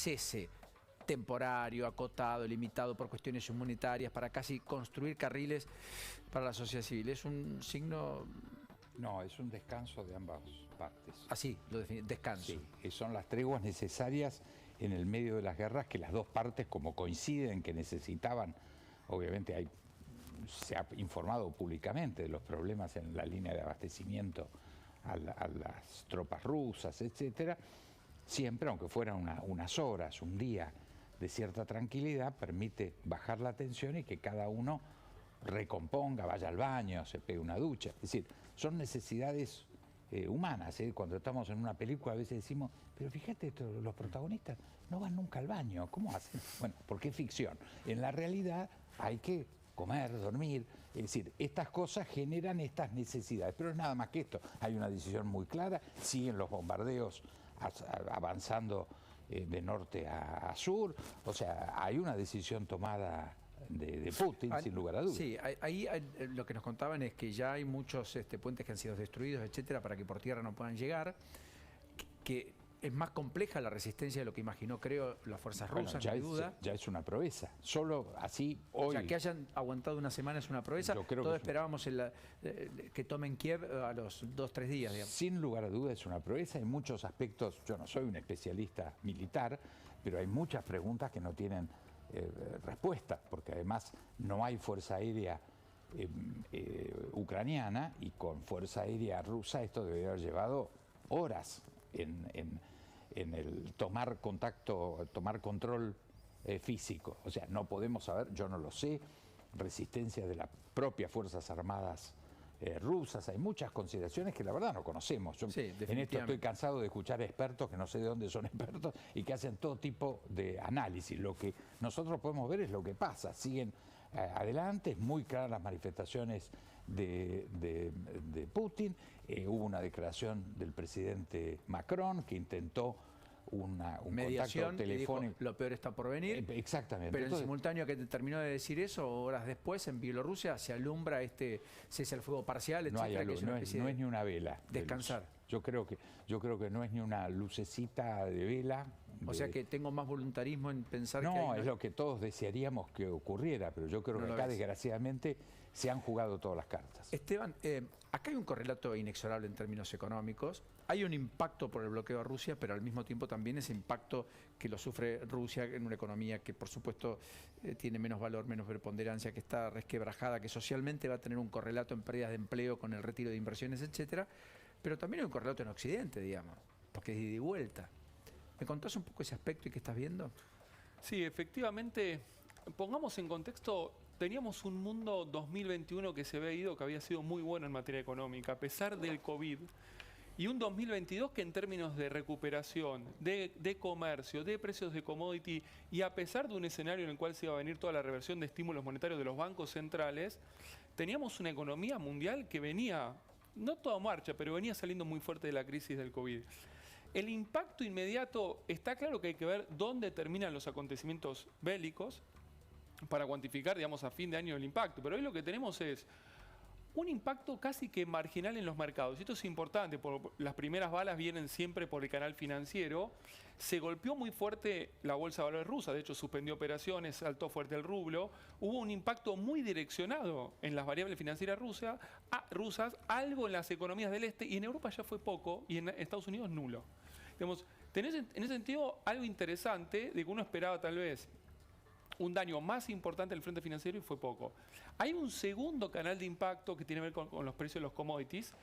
cese temporario, acotado, limitado por cuestiones humanitarias, para casi construir carriles para la sociedad civil. ¿Es un signo...? No, es un descanso de ambas partes. Así lo define, descanso. Sí, son las treguas necesarias en el medio de las guerras que las dos partes, como coinciden que necesitaban, obviamente se ha informado públicamente de los problemas en la línea de abastecimiento a las tropas rusas, etcétera. Siempre, aunque fueran unas horas, un día de cierta tranquilidad, permite bajar la tensión y que cada uno recomponga, vaya al baño, se pegue una ducha. Es decir, son necesidades humanas. Cuando estamos en una película a veces decimos, pero fíjate, los protagonistas no van nunca al baño, ¿cómo hacen? Bueno, porque es ficción. En la realidad hay que comer, dormir, es decir, estas cosas generan estas necesidades, pero es nada más que esto. Hay una decisión muy clara, siguen los bombardeos avanzando de norte a sur, o sea, hay una decisión tomada de Putin, sin lugar a dudas. Sí, ahí lo que nos contaban es que ya hay muchos puentes que han sido destruidos, etcétera, para que por tierra no puedan llegar, que es más compleja la resistencia de lo que imaginó, creo, las fuerzas rusas, no hay duda. Ya es una proeza. Solo así hoy... O sea, que hayan aguantado una semana es una proeza. Todos esperábamos que tomen Kiev a los 2-3 días, digamos. Sin lugar a dudas es una proeza. En muchos aspectos, yo no soy un especialista militar, pero hay muchas preguntas que no tienen respuesta, porque además no hay fuerza aérea ucraniana, y con fuerza aérea rusa esto debería haber llevado horas en el tomar contacto, tomar control físico. O sea, no podemos saber, yo no lo sé, resistencia de las propias Fuerzas Armadas rusas, hay muchas consideraciones que la verdad no conocemos. Yo en esto estoy cansado de escuchar expertos que no sé de dónde son expertos y que hacen todo tipo de análisis. Lo que nosotros podemos ver es lo que pasa, siguen adelante, es muy claras las manifestaciones de Putin. Hubo una declaración del presidente Macron que intentó un mediación, contacto telefónico. Dijo, lo peor está por venir. Exactamente. Pero en simultáneo que terminó de decir eso, horas después en Bielorrusia se alumbra cese al fuego parcial, etcétera, no es ni una vela. Descansar. Yo creo que no es ni una lucecita de vela. O sea que tengo más voluntarismo en pensar que... No, es lo que todos desearíamos que ocurriera, pero yo creo que acá desgraciadamente se han jugado todas las cartas. Esteban, acá hay un correlato inexorable en términos económicos. Hay un impacto por el bloqueo a Rusia, pero al mismo tiempo también ese impacto que lo sufre Rusia en una economía que por supuesto tiene menos valor, menos preponderancia, que está resquebrajada, que socialmente va a tener un correlato en pérdidas de empleo con el retiro de inversiones, etcétera. Pero también hay un correlato en Occidente, digamos, porque es de ida y vuelta. ¿Me contás un poco ese aspecto y qué estás viendo? Sí, efectivamente, pongamos en contexto, teníamos un mundo 2021 que se había ido, que había sido muy bueno en materia económica, a pesar del COVID, y un 2022 que en términos de recuperación, de comercio, de precios de commodity, y a pesar de un escenario en el cual se iba a venir toda la reversión de estímulos monetarios de los bancos centrales, teníamos una economía mundial que venía, no toda marcha, pero venía saliendo muy fuerte de la crisis del COVID. El impacto inmediato, está claro que hay que ver dónde terminan los acontecimientos bélicos para cuantificar, digamos, a fin de año el impacto. Pero hoy lo que tenemos es un impacto casi que marginal en los mercados. Y esto es importante, porque las primeras balas vienen siempre por el canal financiero. Se golpeó muy fuerte la bolsa de valores rusa, de hecho suspendió operaciones, saltó fuerte el rublo. Hubo un impacto muy direccionado en las variables financieras rusas, algo en las economías del este, y en Europa ya fue poco, y en Estados Unidos nulo. Digamos, tenés en ese sentido algo interesante de que uno esperaba tal vez un daño más importante en el frente financiero y fue poco. Hay un segundo canal de impacto que tiene que ver con los precios de los commodities,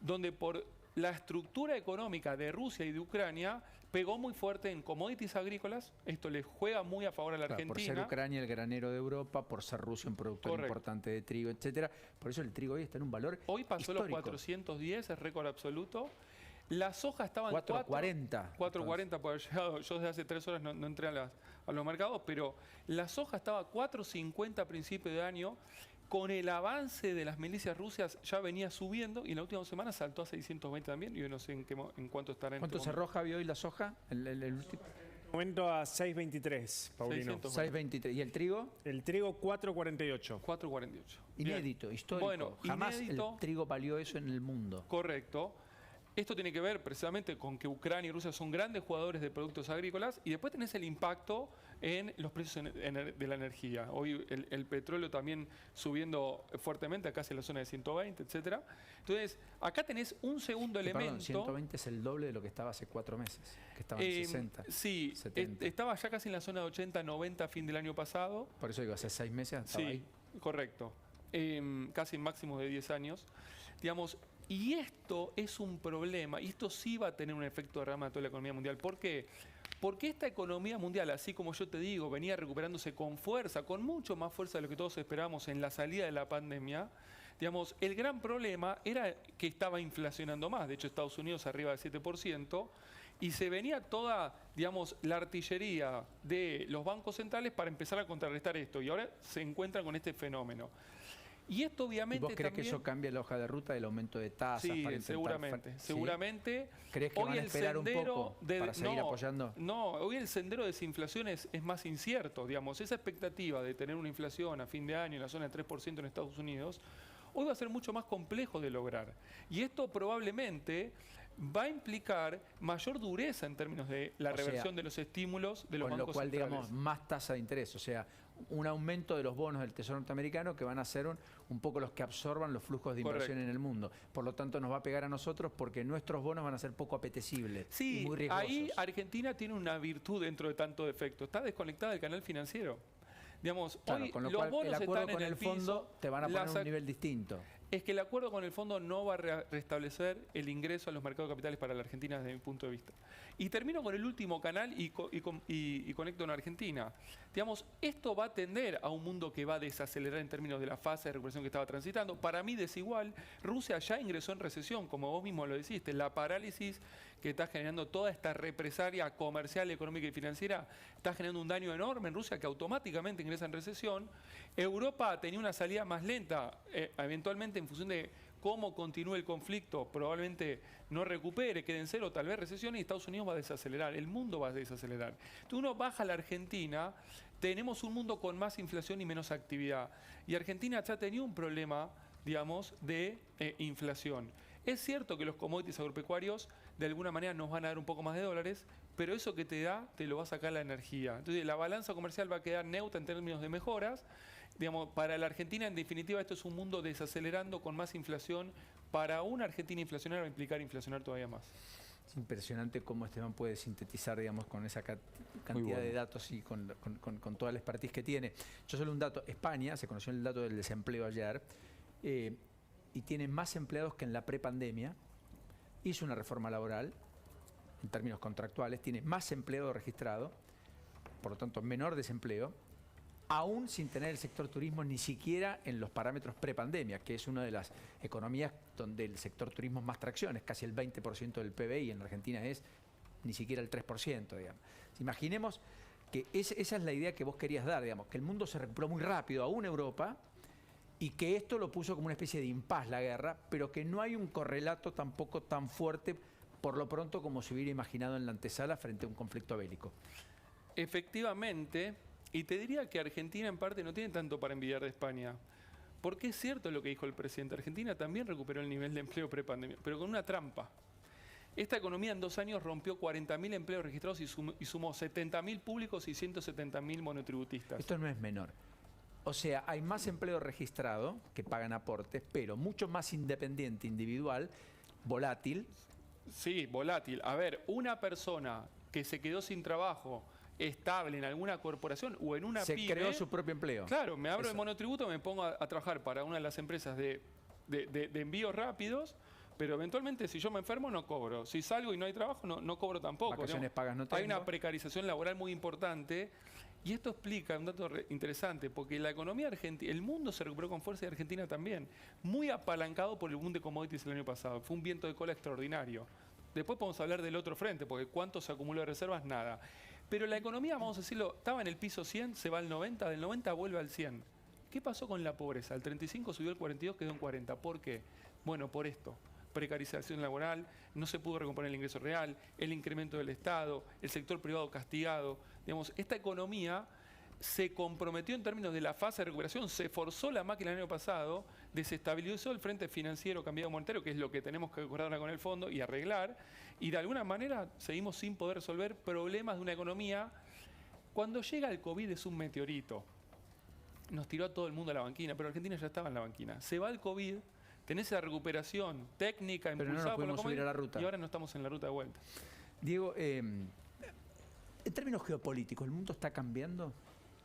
donde por la estructura económica de Rusia y de Ucrania pegó muy fuerte en commodities agrícolas. Esto le juega muy a favor a la Argentina. Por ser Ucrania el granero de Europa, por ser Rusia un productor importante de trigo, etcétera. Por eso el trigo hoy está en un valor hoy pasó histórico. Los 410, es récord absoluto. La soja estaba en 4.40. 4.40 por haber llegado. Yo desde hace 3 horas no entré a los mercados, pero la soja estaba a 4.50 a principio de año. Con el avance de las milicias rusas ya venía subiendo y en la última semana saltó a 620 también. Yo no sé en cuánto estará. ¿Cuánto cerró, Javi, hoy la soja? El último momento a 6.23, Paulino. 6.23. ¿Y el trigo? El trigo 4.48. 4.48. Inédito, histórico. Bueno, jamás inédito, el trigo valió eso en el mundo. Correcto. Esto tiene que ver precisamente con que Ucrania y Rusia son grandes jugadores de productos agrícolas y después tenés el impacto en los precios de la energía. Hoy el petróleo también subiendo fuertemente, acá en la zona de 120, etcétera. Entonces, acá tenés un segundo elemento. Perdón, 120 es el doble de lo que estaba hace 4 meses, que estaba en 60. Sí, 70. estaba ya casi en la zona de 80, 90 a fin del año pasado. Por eso digo, hace 6 meses estaba ahí. Correcto. Casi en máximos de 10 años. Digamos, y esto es un problema, y esto sí va a tener un efecto de derrama a toda la economía mundial. ¿Por qué? Porque esta economía mundial, así como yo te digo, venía recuperándose con fuerza, con mucho más fuerza de lo que todos esperábamos en la salida de la pandemia. Digamos, el gran problema era que estaba inflacionando más. De hecho, Estados Unidos arriba del 7%. Y se venía toda, digamos, la artillería de los bancos centrales para empezar a contrarrestar esto. Y ahora se encuentran con este fenómeno. Y esto obviamente ¿Y vos crees también... que eso cambia la hoja de ruta del aumento de tasas? Sí, para intentar seguramente. ¿Sí? Seguramente. ¿Crees que hoy van a el esperar un sendero poco para seguir apoyando? No, hoy el sendero de desinflación es más incierto. Digamos, esa expectativa de tener una inflación a fin de año en la zona del 3% en Estados Unidos, hoy va a ser mucho más complejo de lograr. Y esto probablemente va a implicar mayor dureza en términos de la reversión de los estímulos de los bancos Con lo cual, centrales. digamos, más tasa de interés. O sea, un aumento de los bonos del Tesoro norteamericano que van a ser un poco los que absorban los flujos de inversión en el mundo. Por lo tanto, nos va a pegar a nosotros porque nuestros bonos van a ser poco apetecibles y muy riesgosos. Ahí Argentina tiene una virtud dentro de tanto defecto. Está desconectada del canal financiero. Digamos, Claro, hoy con lo los cual bonos el acuerdo están con en el fondo piso, te van a poner un nivel distinto. Es que el acuerdo con el fondo no va a restablecer el ingreso a los mercados de capitales para la Argentina desde mi punto de vista. Y termino con el último canal y conecto en Argentina. Digamos, esto va a tender a un mundo que va a desacelerar en términos de la fase de recuperación que estaba transitando. Para mí desigual, Rusia ya ingresó en recesión, como vos mismo lo dijiste. La parálisis que está generando toda esta represalia comercial, económica y financiera está generando un daño enorme en Rusia que automáticamente ingresa en recesión. Europa tenía una salida más lenta, eventualmente en función de cómo continúe el conflicto, probablemente no recupere, quede en cero, tal vez recesión, y Estados Unidos va a desacelerar, el mundo va a desacelerar. Entonces uno baja a la Argentina, tenemos un mundo con más inflación y menos actividad. Y Argentina ya tenía un problema, digamos, de inflación. Es cierto que los commodities agropecuarios de alguna manera nos van a dar un poco más de dólares, pero eso que te da, te lo va a sacar la energía. Entonces la balanza comercial va a quedar neutra en términos de mejoras. Digamos, para la Argentina, en definitiva, esto es un mundo desacelerando con más inflación. Para una Argentina inflacionaria va a implicar inflacionar todavía más. Es impresionante cómo Esteban puede sintetizar, digamos, con esa cantidad de datos y con toda la expertise que tiene. Yo solo un dato. España, se conoció el dato del desempleo ayer, y tiene más empleados que en la prepandemia. Hizo una reforma laboral, en términos contractuales, tiene más empleo registrado, por lo tanto menor desempleo, aún sin tener el sector turismo ni siquiera en los parámetros prepandemia, que es una de las economías donde el sector turismo es más tracción, es casi el 20% del PBI, en Argentina es ni siquiera el 3%, digamos. Imaginemos que esa es la idea que vos querías dar, digamos, que el mundo se recuperó muy rápido, aún Europa, y que esto lo puso como una especie de impas la guerra, pero que no hay un correlato tampoco tan fuerte, por lo pronto, como se hubiera imaginado en la antesala frente a un conflicto bélico. Efectivamente, y te diría que Argentina en parte no tiene tanto para envidiar de España, porque es cierto lo que dijo el presidente. Argentina también recuperó el nivel de empleo prepandemia, pero con una trampa. Esta economía en 2 años rompió 40.000 empleos registrados y sumó 70.000 públicos y 170.000 monotributistas. Esto no es menor. O sea, hay más empleo registrado que pagan aportes, pero mucho más independiente, individual, volátil. Sí, volátil. A ver, una persona que se quedó sin trabajo estable en alguna corporación o en una pyme... Se creó su propio empleo. Claro, me abro de monotributo, me pongo a trabajar para una de las empresas de envíos rápidos, pero eventualmente si yo me enfermo no cobro. Si salgo y no hay trabajo, no cobro tampoco. Vacaciones pagas no tengo. Hay una precarización laboral muy importante. Y esto explica un dato interesante, porque la economía argentina, el mundo se recuperó con fuerza y Argentina también, muy apalancado por el boom de commodities el año pasado. Fue un viento de cola extraordinario. Después podemos hablar del otro frente, porque ¿cuánto se acumuló de reservas? Nada. Pero la economía, vamos a decirlo, estaba en el piso 100, se va al 90, del 90 vuelve al 100. ¿Qué pasó con la pobreza? El 35 subió al 42, quedó en 40. ¿Por qué? Bueno, por esto. Precarización laboral, no se pudo recomponer el ingreso real, el incremento del Estado, el sector privado castigado. Digamos, esta economía se comprometió en términos de la fase de recuperación, se forzó la máquina el año pasado, desestabilizó el frente financiero cambiado monetario, que es lo que tenemos que acordar ahora con el fondo y arreglar, y de alguna manera seguimos sin poder resolver problemas de una economía. Cuando llega el COVID es un meteorito. Nos tiró a todo el mundo a la banquina, pero Argentina ya estaba en la banquina. Se va el COVID, tenés esa recuperación técnica Pero no impulsada nos por la pudimos subir COVID, a la ruta. y ahora no estamos en la ruta de vuelta. Diego, en términos geopolíticos, ¿el mundo está cambiando?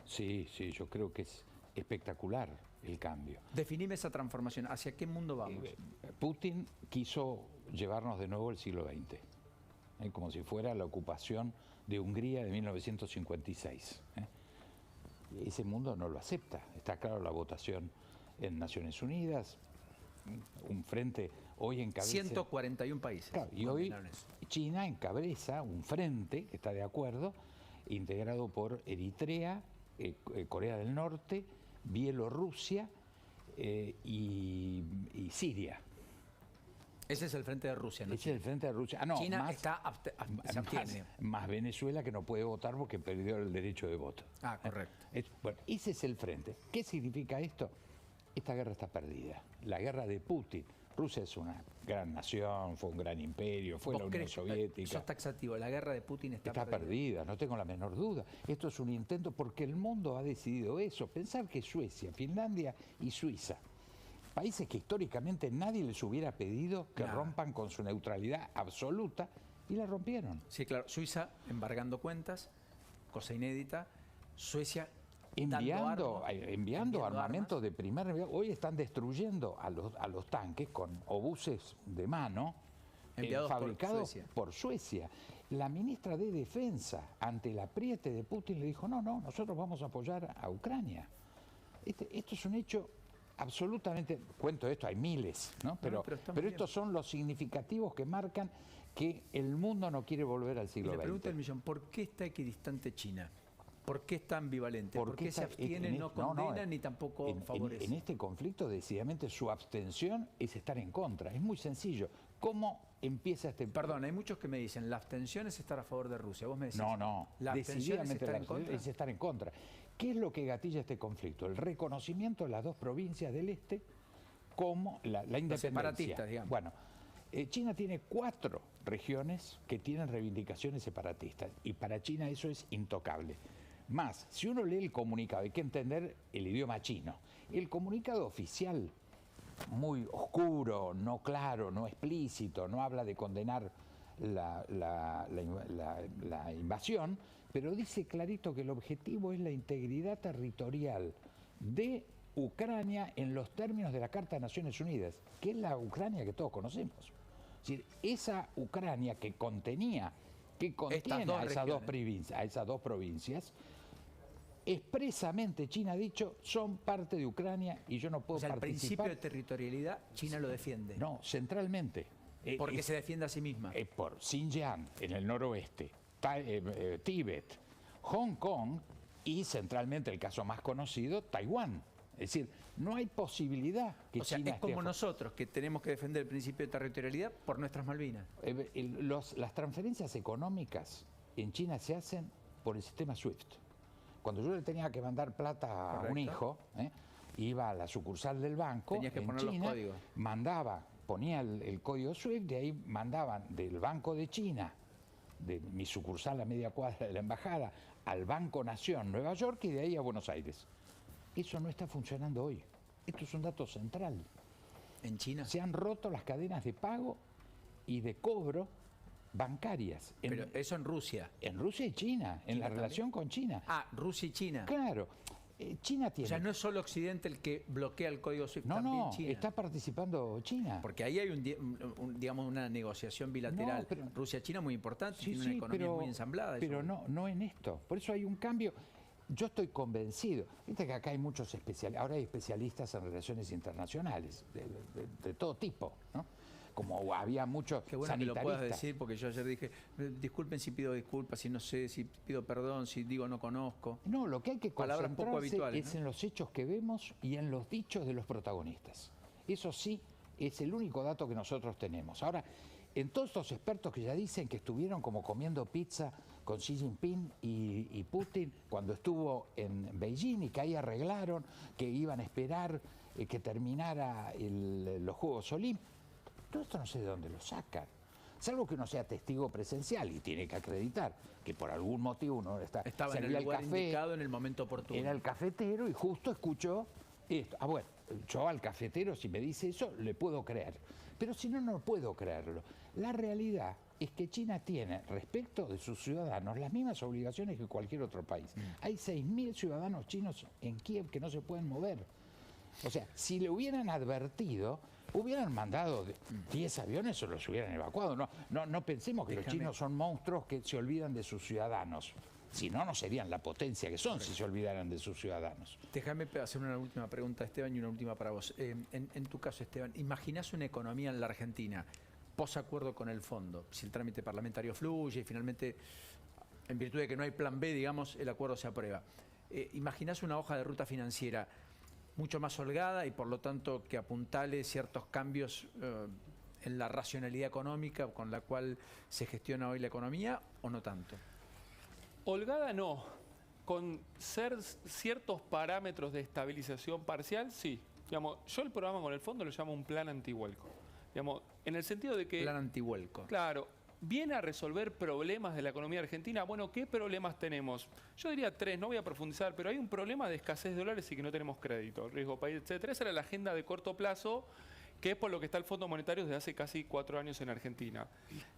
Sí, sí, yo creo que es espectacular el cambio. Definime esa transformación. ¿Hacia qué mundo vamos? Putin quiso llevarnos de nuevo al siglo XX, como si fuera la ocupación de Hungría de 1956. Ese mundo no lo acepta. Está claro la votación en Naciones Unidas, un frente hoy encabeza... 141 países. Claro, y hoy China encabeza un frente que está de acuerdo, integrado por Eritrea, Corea del Norte, Bielorrusia y Siria. Ese es el frente de Rusia, ¿no? Ese es el frente de Rusia. Ah, no, China más, se abstiene. más Venezuela, que no puede votar porque perdió el derecho de voto. Ah, correcto. Bueno, ese es el frente. ¿Qué significa esto? Esta guerra está perdida. La guerra de Putin. Rusia es una gran nación, fue un gran imperio, fue la Unión Soviética. Sos taxativo, la guerra de Putin está perdida, no tengo la menor duda. Esto es un intento porque el mundo ha decidido eso. Pensar que Suecia, Finlandia y Suiza, países que históricamente nadie les hubiera pedido que rompan con su neutralidad absoluta, y la rompieron. Sí, claro. Suiza embargando cuentas, cosa inédita. Suecia enviando armamentos de primer nivel. Hoy están destruyendo a los tanques con obuses de mano fabricados por Suecia. La ministra de Defensa, ante el apriete de Putin, le dijo, no, nosotros vamos a apoyar a Ucrania. Esto es un hecho absolutamente... Cuento esto, hay miles, ¿no? Pero estos son los significativos que marcan que el mundo no quiere volver al siglo XX. La pregunta del millón, ¿por qué está equidistante China? ¿Por qué es tan ambivalente? ¿Por qué se abstiene, no condena ni tampoco favorece? En este conflicto, decididamente, su abstención es estar en contra. Es muy sencillo. ¿Cómo empieza este...? Perdón, hay muchos que me dicen, la abstención es estar a favor de Rusia. Vos me decís, no. ¿la abstención es estar en contra? Es estar en contra. ¿Qué es lo que gatilla este conflicto? El reconocimiento de las dos provincias del este como la independencia. Los separatistas, digamos. Bueno, China tiene 4 regiones que tienen reivindicaciones separatistas, y para China eso es intocable. Más, si uno lee el comunicado, hay que entender el idioma chino. El comunicado oficial, muy oscuro, no claro, no explícito, no habla de condenar la invasión, pero dice clarito que el objetivo es la integridad territorial de Ucrania en los términos de la Carta de Naciones Unidas, que es la Ucrania que todos conocemos. Es decir, esa Ucrania que contiene a esas dos provincias, expresamente China ha dicho, son parte de Ucrania y yo no puedo participar. El principio de territorialidad, China lo defiende. No, centralmente. Porque se defiende a sí misma. Por Xinjiang, en el noroeste, Tíbet, Hong Kong y centralmente, el caso más conocido, Taiwán. Es decir, no hay posibilidad que China es como nosotros, que tenemos que defender el principio de territorialidad por nuestras Malvinas. Las transferencias económicas en China se hacen por el sistema SWIFT. Cuando yo le tenía que mandar plata a un hijo, iba a la sucursal del banco en China, ponía el código SWIFT, de ahí mandaban del Banco de China, de mi sucursal a media cuadra de la embajada, al Banco Nación Nueva York, y de ahí a Buenos Aires. Eso no está funcionando hoy. Esto es un dato central. ¿En China? Se han roto las cadenas de pago y de cobro bancarias. Pero eso en Rusia. En Rusia y China, en la relación con China. Ah, Rusia y China. Claro. China tiene... O sea, no es solo Occidente el que bloquea el código SWIFT, no, también China. Está participando China. Porque ahí hay digamos, una negociación bilateral. Rusia-China muy importante, tiene una economía muy ensamblada. Pero no en esto. Por eso hay un cambio. Yo estoy convencido. Viste que acá hay muchos especialistas, ahora hay especialistas en relaciones internacionales, de todo tipo, ¿no? Como había muchos sanitaristas. Qué bueno que lo puedas decir, porque yo ayer dije, disculpen si pido disculpas, si no sé, si pido perdón, si digo no conozco. No, lo que hay que palabras poco habituales, es en los hechos que vemos y en los dichos de los protagonistas. Eso sí es el único dato que nosotros tenemos. Ahora, en todos estos expertos que ya dicen que estuvieron como comiendo pizza con Xi Jinping y Putin cuando estuvo en Beijing y que ahí arreglaron que iban a esperar que terminara los Juegos Olímpicos. Todo esto no sé de dónde lo sacan. Salvo que uno sea testigo presencial y tiene que acreditar que por algún motivo uno estaba en servía el lugar café, indicado en el momento oportuno. era el cafetero y justo escuchó esto. Bueno, yo al cafetero si me dice eso le puedo creer, pero si no, no puedo creerlo. La realidad es que China tiene respecto de sus ciudadanos las mismas obligaciones que cualquier otro país. Hay 6.000 ciudadanos chinos en Kiev que no se pueden mover. O sea, si le hubieran advertido, hubieran mandado 10 aviones o los hubieran evacuado. No pensemos que los chinos son monstruos que se olvidan de sus ciudadanos. Si no, no serían la potencia que son si se olvidaran de sus ciudadanos. Déjame hacer una última pregunta, Esteban, y una última para vos. En tu caso, Esteban, ¿imaginás una economía en la Argentina posacuerdo con el fondo? Si el trámite parlamentario fluye y finalmente, en virtud de que no hay plan B, digamos, el acuerdo se aprueba. ¿Imaginás una hoja de ruta financiera mucho más holgada y por lo tanto que apuntale ciertos cambios en la racionalidad económica con la cual se gestiona hoy la economía o no tanto? Holgada no. Con ciertos parámetros de estabilización parcial, sí. Digamos, yo el programa con el fondo lo llamo un plan antihuelco. Digamos, en el sentido de que... Plan antihuelco. Claro. ¿Viene a resolver problemas de la economía argentina? Bueno, ¿qué problemas tenemos? Yo diría 3, no voy a profundizar, pero hay un problema de escasez de dólares y que no tenemos crédito, riesgo país, etc. Esa era la agenda de corto plazo, que es por lo que está el Fondo Monetario desde hace casi 4 años en Argentina.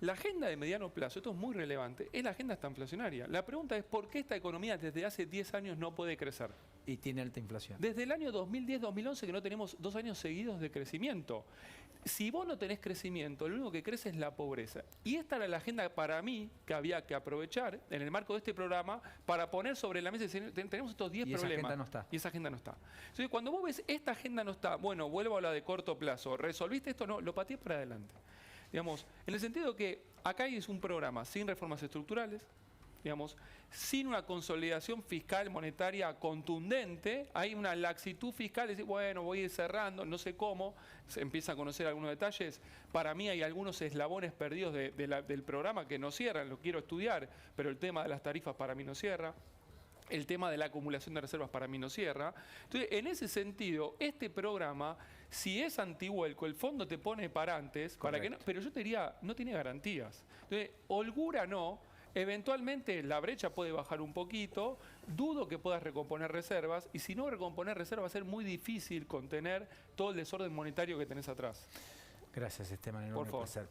La agenda de mediano plazo, esto es muy relevante, es la agenda estanflacionaria. La pregunta es, ¿por qué esta economía desde hace 10 años no puede crecer? Y tiene alta inflación. Desde el año 2010-2011 que no tenemos 2 años seguidos de crecimiento. Si vos no tenés crecimiento, lo único que crece es la pobreza. Y esta era la agenda para mí que había que aprovechar en el marco de este programa para poner sobre la mesa, tenemos estos 10 problemas. Y esa agenda no está. Y esa agenda no está. Entonces, cuando vos ves esta agenda no está, bueno, vuelvo a la de corto plazo, ¿resolviste esto? No, lo pateé para adelante. Digamos, en el sentido que acá es un programa sin reformas estructurales, digamos, sin una consolidación fiscal monetaria contundente, hay una laxitud fiscal, decir, bueno, voy a ir cerrando, no sé cómo, se empieza a conocer algunos detalles. Para mí hay algunos eslabones perdidos del programa que no cierran, lo quiero estudiar, pero el tema de las tarifas para mí no cierra. El tema de la acumulación de reservas para mí no cierra. Entonces, en ese sentido, este programa, si es antihuelco, el fondo te pone parantes, para que no, pero yo te diría, no tiene garantías. Entonces, holgura no. Eventualmente la brecha puede bajar un poquito, dudo que puedas recomponer reservas, y si no recomponer reservas va a ser muy difícil contener todo el desorden monetario que tenés atrás. Gracias, Esteban, enorme Por favor. placer.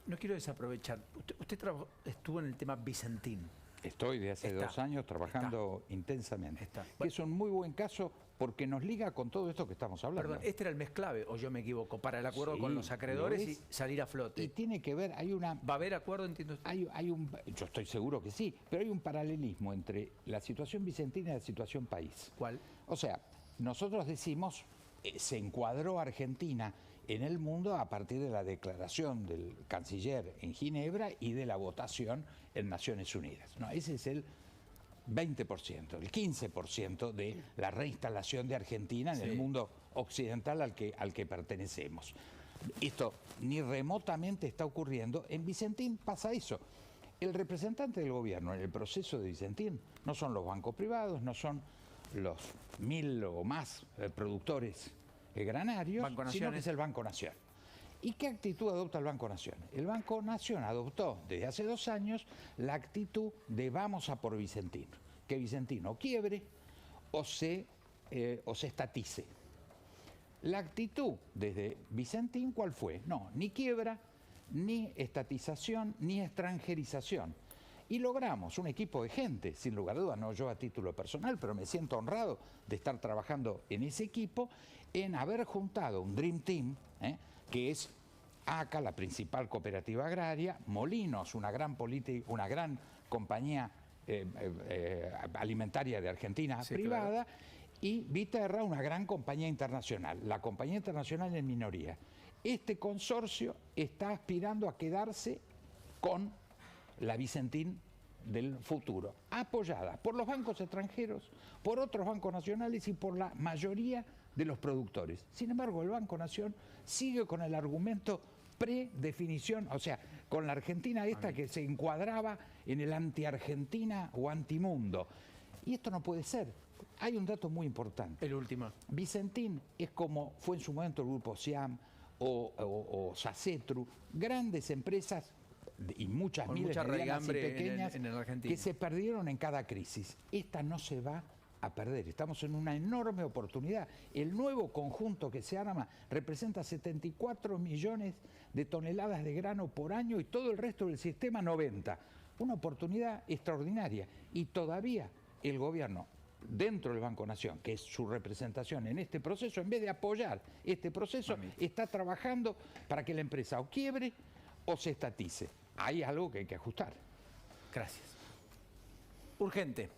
No quiero desaprovechar, usted estuvo en el tema Vicentín. Estoy de hace 2 años trabajando intensamente. Que es un muy buen caso porque nos liga con todo esto que estamos hablando. Perdón, este era el mes clave, o yo me equivoco, para el acuerdo con los acreedores y salir a flote. Y tiene que ver, ¿va a haber acuerdo, entiendo usted? Yo estoy seguro que sí, pero hay un paralelismo entre la situación vicentina y la situación país. ¿Cuál? O sea, nosotros decimos, se encuadró Argentina en el mundo a partir de la declaración del canciller en Ginebra y de la votación en Naciones Unidas. No, ese es el 20%, el 15% de la reinstalación de Argentina en el mundo occidental al que pertenecemos. Esto ni remotamente está ocurriendo. En Vicentín pasa eso. El representante del gobierno en el proceso de Vicentín no son los bancos privados, no son los 1000 o más productores granarios, sino que es el Banco Nación. ¿Y qué actitud adopta el Banco Nación? El Banco Nación adoptó desde hace 2 años la actitud de vamos a por Vicentín, que Vicentín o quiebre o se estatice. La actitud desde Vicentín, ¿cuál fue? No, ni quiebra, ni estatización, ni extranjerización. Y logramos un equipo de gente, sin lugar a dudas, no yo a título personal, pero me siento honrado de estar trabajando en ese equipo, en haber juntado un Dream Team, que es ACA, la principal cooperativa agraria, Molinos, una gran compañía alimentaria de Argentina privada, claro, y Viterra, una gran compañía internacional, la compañía internacional en minoría. Este consorcio está aspirando a quedarse con la Vicentín del futuro, apoyada por los bancos extranjeros, por otros bancos nacionales y por la mayoría de los productores. Sin embargo, el Banco Nación sigue con el argumento predefinición, o sea, con la Argentina esta que se encuadraba en el anti-Argentina o antimundo. Y esto no puede ser. Hay un dato muy importante. El último. Vicentín es como fue en su momento el grupo SIAM o Sacetru, grandes empresas y muchas Con miles mucha de medianas y raigambre pequeñas en el Argentina. que se perdieron en cada crisis. Esta no se va a perder. Estamos en una enorme oportunidad. El nuevo conjunto que se arma representa 74 millones de toneladas de grano por año y todo el resto del sistema 90. Una oportunidad extraordinaria. Y todavía el gobierno, dentro del Banco Nación, que es su representación en este proceso, en vez de apoyar este proceso, está trabajando para que la empresa o quiebre o se estatice. Hay algo que hay que ajustar. Gracias. Urgente.